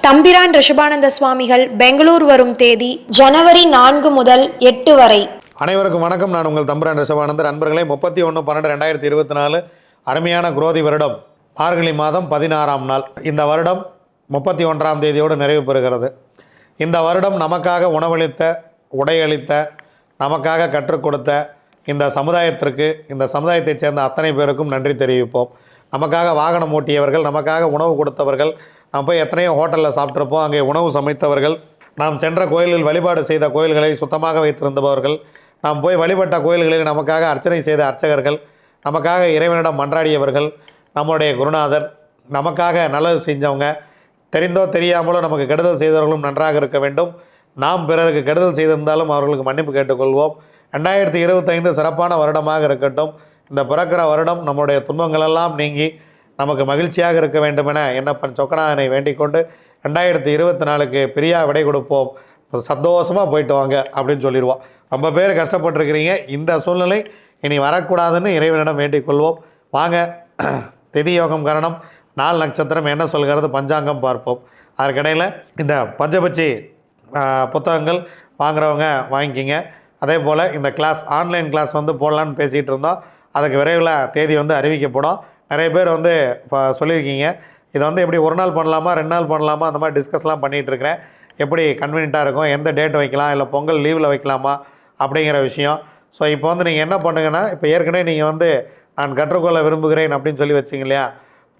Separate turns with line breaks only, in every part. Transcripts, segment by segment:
தம்பிரான் ரிஷபானந்த சுவாமிகள் பெங்களூர் வரும் தேதி ஜனவரி 4 முதல் 8 வரை.
அனைவருக்கும் வணக்கம். நான் உங்கள் தம்பிரான் ரிஷபானந்தர். நண்பர்களே, 31/12/2024 அருமையான குரோதி வருடம் மார்கழி மாதம் 16ஆம் நாள். இந்த வருடம் 31ஆம் தேதியோடு நிறைவு பெறுகிறது. இந்த வருடம் நமக்காக உணவளித்த, உடையளித்த, நமக்காக கற்றுக் கொடுத்த இந்த சமுதாயத்திற்கு, இந்த சமுதாயத்தைச் சேர்ந்த அத்தனை பேருக்கும் நன்றி தெரிவிப்போம். நமக்காக வாகனம் ஓட்டியவர்கள், நமக்காக உணவு கொடுத்தவர்கள், நாம் போய் எத்தனையோ ஹோட்டலில் சாப்பிட்ருப்போம், அங்கே உணவு சமைத்தவர்கள், நாம் சென்ற கோயிலில் வழிபாடு செய்த கோயில்களை சுத்தமாக வைத்திருந்தவர்கள், நாம் போய் வழிபட்ட கோயில்களில் நமக்காக அர்ச்சனை செய்த அர்ச்சகர்கள், நமக்காக இறைவனிடம் மன்றாடியவர்கள், நம்முடைய குருநாதர், நமக்காக நல்லது செஞ்சவங்க, தெரிந்தோ தெரியாமலோ நமக்கு கெடுதல் செய்தவர்களும் நன்றாக இருக்க வேண்டும். நாம் பிறருக்கு கெடுதல் செய்திருந்தாலும் அவர்களுக்கு மன்னிப்பு கேட்டுக்கொள்வோம். 2025 சிறப்பான வருடமாக இருக்கட்டும். இந்த பிறக்கிற வருடம் நம்முடைய துன்பங்களெல்லாம் நீங்கி நமக்கு மகிழ்ச்சியாக இருக்க வேண்டும் என என்னப்பன் சொக்கநாதனை வேண்டிக் கொண்டு 2024க்கு பிரியா விடை கொடுப்போம். சந்தோஷமாக போயிட்டு வாங்க அப்படின்னு சொல்லிடுவோம். ரொம்ப பேர் கஷ்டப்பட்டுருக்கிறீங்க. இந்த சூழ்நிலை இனி வரக்கூடாதுன்னு இறைவனிடம் வேண்டிக் கொள்வோம். வாங்க, திதி யோகம் கரணம், நாள் நட்சத்திரம் என்ன சொல்கிறது, பஞ்சாங்கம் பார்ப்போம். அதற்கிடையில் இந்த பஞ்சபட்சி புத்தகங்கள் வாங்குறவங்க வாங்கிக்கிங்க. அதே போல் இந்த கிளாஸ், ஆன்லைன் கிளாஸ் போடலான்னு பேசிகிட்டு இருந்தோம். அதுக்கு விரைவில் தேதி அறிவிக்கப்படும். நிறைய பேர் இப்போ சொல்லியிருக்கீங்க, இதை எப்படி ஒரு நாள் பண்ணலாமா, 2 நாள் பண்ணலாமா, அந்த மாதிரி டிஸ்கஸ்லாம் பண்ணிகிட்ருக்கிறேன். எப்படி கன்வீனியண்ட்டாக இருக்கும், எந்த டேட் வைக்கலாம், இல்லை பொங்கல் லீவில் வைக்கலாமா அப்படிங்கிற விஷயம். ஸோ இப்போ நீங்கள் என்ன பண்ணுங்கன்னா, இப்போ ஏற்கனவே நீங்கள் நான் கற்றுக்கொள்ள விரும்புகிறேன் அப்படின்னு சொல்லி வச்சிங்க இல்லையா,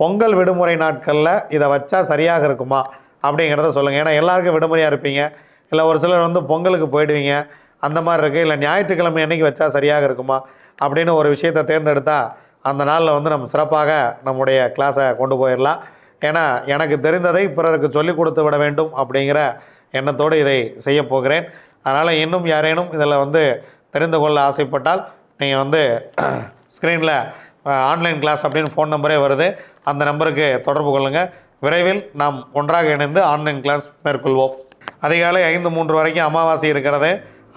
பொங்கல் விடுமுறை நாட்களில் இதை வச்சா சரியாக இருக்குமா அப்படிங்கிறத சொல்லுங்கள். ஏன்னா எல்லாருக்கும் விடுமுறையாக இருப்பீங்க, இல்லை ஒரு சிலர் பொங்கலுக்கு போயிடுவீங்க, அந்த மாதிரி இருக்குது. இல்லை ஞாயிற்றுக்கிழமை அன்றைக்கி வச்சா சரியாக இருக்குமா அப்படின்னு ஒரு விஷயத்தை தேர்ந்தெடுத்தால் அந்த நாளில் நம்ம சிறப்பாக நம்முடைய கிளாஸை கொண்டு போயிடலாம். ஏன்னா எனக்கு தெரிந்ததை பிறருக்கு சொல்லிக் கொடுத்து விட வேண்டும் அப்படிங்கிற எண்ணத்தோடு இதை செய்ய போகிறேன். அதனால் இன்னும் யாரேனும் இதில் தெரிந்து கொள்ள ஆசைப்பட்டால் நீங்கள் ஸ்க்ரீனில் ஆன்லைன் கிளாஸ் அப்படின்னு ஃபோன் நம்பரே வருது, அந்த நம்பருக்கு தொடர்பு கொள்ளுங்கள். விரைவில் நாம் ஒன்றாக இணைந்து ஆன்லைன் கிளாஸ் மேற்கொள்வோம். அதிகாலை 5:03 வரைக்கும் அமாவாசை இருக்கிறது.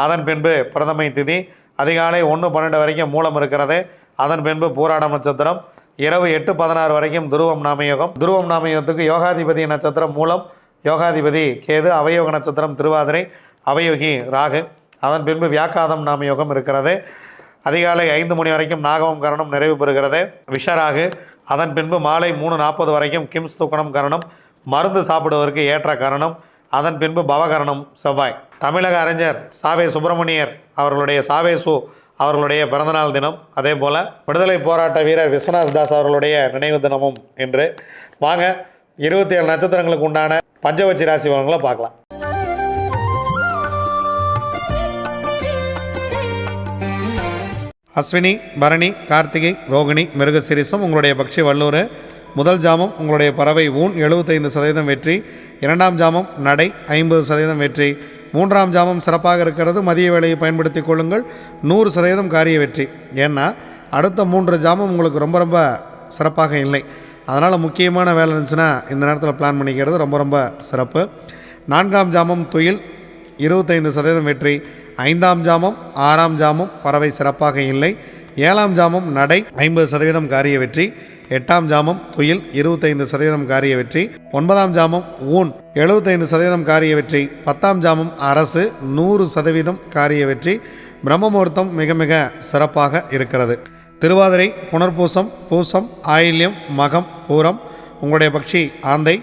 அதன் பின்பு பிரதமை திதி. அதிகாலை 1:12 வரைக்கும் மூலம் இருக்கிறது. அதன் பின்பு பூராட நட்சத்திரம். இரவு 8:16 வரைக்கும் துருவம் நாமயோகம். துருவம் நாமயோகத்துக்கு யோகாதிபதி நட்சத்திரம் மூலம், யோகாதிபதி கேது, அவயோக நட்சத்திரம் திருவாதிரை, அவயோகி ராகு. அதன் பின்பு வியாக்காதம் நாமயோகம் இருக்கிறது. அதிகாலை 5 மணி வரைக்கும் நாகவம் கரணம் நிறைவு பெறுகிறது, விஷராகு. அதன் பின்பு மாலை 3:40 வரைக்கும் கிம்ஸ் தூக்கணம் கரணம், மருந்து சாப்பிடுவதற்கு ஏற்ற கரணம். அதன் பின்பு பவகரணம் செவ்வாய். தமிழக அறிஞர் சாவே சுப்பிரமணியர் அவர்களுடைய சாவேசு அவர்களுடைய பிறந்தநாள் தினம். அதே போல் விடுதலை போராட்ட வீரர் விஸ்வநாத் தாஸ் அவர்களுடைய நினைவு தினமும் இன்று. வாங்க, 27 நட்சத்திரங்களுக்கு உண்டான பஞ்சவட்சி ராசி பலன்களை பார்க்கலாம். அஸ்வினி, பரணி, கார்த்திகை, ரோகிணி, மிருகசிரிசம் உங்களுடைய பக்ஷி வல்லூர். முதல் ஜாமம் உங்களுடைய பறவை ஊன் 75% வெற்றி. 2ஆம் ஜாமம் நடை 50% வெற்றி. 3ஆம் ஜாமம் சிறப்பாக இருக்கிறது. மதிய வேளையை பயன்படுத்தி கொள்ளுங்கள், 100% காரிய வெற்றி. ஏன்னா அடுத்த 3 ஜாமம் உங்களுக்கு ரொம்ப ரொம்ப சிறப்பாக இல்லை. அதனால் முக்கியமான வேலை இருந்துச்சுன்னா இந்த நேரத்தில் பிளான் பண்ணிக்கிறது ரொம்ப சிறப்பு. 4ஆம் ஜாமம் துயில் 25% வெற்றி. 5ஆம் ஜாமம் 6ஆம் ஜாமம் பறவை சிறப்பாக இல்லை. 7ஆம் ஜாமம் நடை 50% காரிய வெற்றி. 8ஆம் ஜாமம் துயில் 25% காரிய வெற்றி. 9ஆம் ஜாமம் ஊன் 75% காரிய வெற்றி. 10ஆம் ஜாமம் அரசு 100% காரிய வெற்றி. பிரம்ம முகூர்த்தம் மிக மிக சிறப்பாக இருக்கிறது. திருவாதிரை, புனர்பூசம், பூசம், ஆயில்யம், மகம், பூரம் உங்களுடைய பக்ஷி ஆந்தை.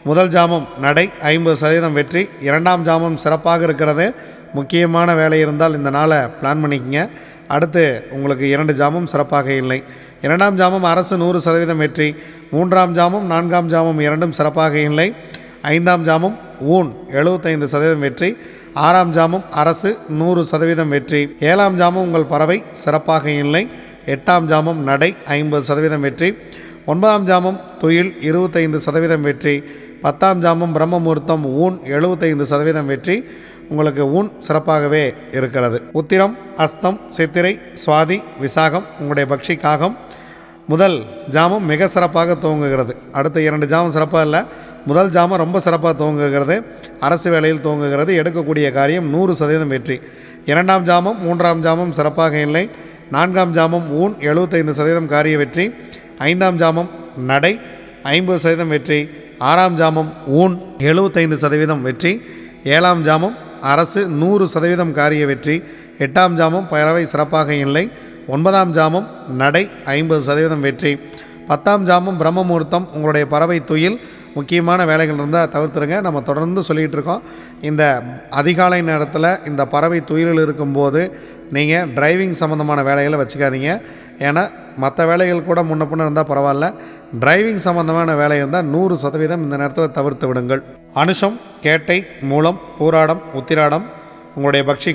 முதல் ஜாமம் நடை 50% வெற்றி. 2ஆம் ஜாமம் சிறப்பாக இருக்கிறது. முக்கியமான வேலை இருந்தால் இந்த நாளை பிளான் பண்ணிக்கங்க. அடுத்து உங்களுக்கு 2 ஜாமம் சிறப்பாக இல்லை. 2ஆம் ஜாமம் அரசு 100% வெற்றி. 3ஆம் ஜாமம் 4ஆம் ஜாமம் இரண்டும் சிறப்பாக இல்லை. 5ஆம் ஜாமம் ஊன் 75% வெற்றி. 6ஆம் ஜாமம் அரசு 100% வெற்றி. 7ஆம் ஜாமம் உங்கள் பறவை சிறப்பாக இல்லை. 8ஆம் ஜாமம் நடை 50% வெற்றி. 9ஆம் ஜாமம் துயில் 25% வெற்றி. 10ஆம் ஜாமம் பிரம்ம முகூர்த்தம் ஊன் 75% வெற்றி. உங்களுக்கு ஊன் சிறப்பாகவே இருக்கிறது. உத்திரம், அஸ்தம், சித்திரை, சுவாதி, விசாகம் உங்களுடைய பக்ஷி காகம். முதல் ஜாமம் மிக சிறப்பாக துவங்குகிறது. அடுத்த 2 ஜாமம் சிறப்பாக இல்லை, முதல் ஜாமம் ரொம்ப சிறப்பாக துவங்குகிறது. அரசு வேலையில் துவங்குகிறது. எடுக்கக்கூடிய காரியம் 100% வெற்றி. 2ஆம் ஜாமம் 3ஆம் ஜாமம் சிறப்பாக இல்லை. 4ஆம் ஜாமம் ஊன் 75% காரிய வெற்றி. 5ஆம் ஜாமம் நடை 50% வெற்றி. 6ஆம் ஜாமம் ஊன் 75% வெற்றி. 7ஆம் ஜாமம் அரசு 100% காரிய வெற்றி. 8ஆம் ஜாமம் பறவை சிறப்பாக இல்லை. 9ஆம் ஜாமம் நடை 50% வெற்றி. 10ஆம் ஜாமம் பிரம்ம முகூர்த்தம். உங்களுடைய பறவை துயில் முக்கியமான வேலைகள் இருந்தால் தவிர்த்துருங்க. நம்ம தொடர்ந்து சொல்லிகிட்டு இருக்கோம், இந்த அதிகாலை நேரத்தில் இந்த பறவை துயிலில் இருக்கும்போது நீங்கள் டிரைவிங் சம்மந்தமான வேலைகளை வச்சுக்காதீங்க. ஏன்னா மற்ற வேலைகள் கூட முன்ன பின்ன இருந்தால் பரவாயில்ல, டிரைவிங் சம்மந்தமான வேலை இருந்தால் 100% இந்த நேரத்தில் தவிர்த்து விடுங்கள். அனுஷம், கேட்டை, மூலம், பூராடம், உத்திராடம் உங்களுடைய பட்சி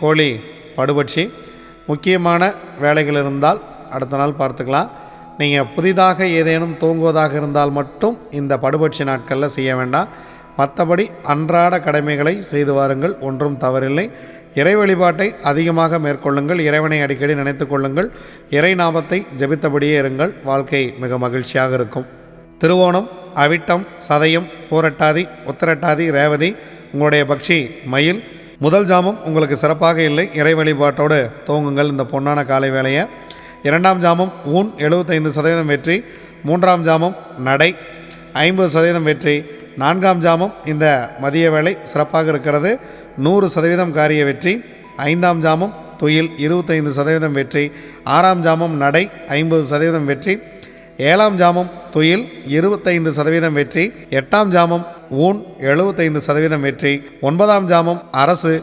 கோழி படுபட்சி. முக்கியமான வேலைகள் இருந்தால் அடுத்த நாள் பார்த்துக்கலாம். நீங்கள் புதிதாக ஏதேனும் தூங்குவதாக இருந்தால் மட்டும் இந்த படுபட்சி நாட்களில் செய்ய வேண்டாம். மற்றபடி அன்றாட கடமைகளை செய்து வாருங்கள், ஒன்றும் தவறில்லை. இறை வழிபாட்டை அதிகமாக மேற்கொள்ளுங்கள். இறைவனை அடிக்கடி நினைத்து கொள்ளுங்கள். இறை நாமத்தை ஜபித்தபடியே இருங்கள். வாழ்க்கை மிக மகிழ்ச்சியாக இருக்கும். திருவோணம், அவிட்டம், சதயம், பூரட்டாதி, உத்திரட்டாதி, ரேவதி உங்களுடைய பக்ஷி மயில். முதல் ஜாமம் உங்களுக்கு சிறப்பாக இல்லை. இறை வழிபாட்டோடு தூங்குங்கள் இந்த பொன்னான காலை வேளையை. 2ஆம் ஜாமம் ஊன் 75% வெற்றி. 3ஆம் ஜாமம் நடை 50% வெற்றி. 4ஆம் ஜாமம் இந்த மதிய வேளை சிறப்பாக இருக்கிறது, 100% காரிய வெற்றி. 5ஆம் ஜாமம் துயில் 25% வெற்றி. 6ஆம் ஜாமம் நடை 50% வெற்றி. 7ஆம் ஜாமம் துயில் 25% வெற்றி. 8ஆம் ஜாமம் ஊன் 75% வெற்றி. 9ஆம் ஜாமம் அரசு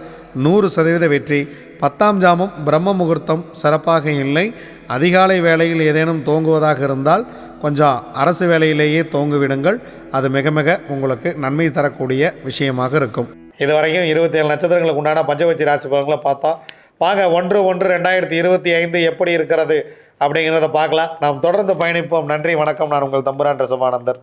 100% வெற்றி. 10ஆம் ஜாமம் பிரம்ம முகூர்த்தம் சிறப்பாக இல்லை. அதிகாலை வேளையில் ஏதேனும் தூங்குவதாக இருந்தால் கொஞ்சம் அரசு வேலையிலேயே தூங்கிவிடுங்கள். அது மிக மிக உங்களுக்கு நன்மை தரக்கூடிய விஷயமாக இருக்கும். இதுவரைக்கும் 27 நட்சத்திரங்களுக்கு உண்டான பஞ்சவட்சி ராசி பலன்களை பார்த்தோம். வாங்க 1/1/2025 எப்படி இருக்கிறது அப்படிங்கிறத பார்க்கலாம். நாம் தொடர்ந்து பயணிப்போம். நன்றி, வணக்கம். நான் உங்கள் தம்புரான் ரிஷபானந்தர்.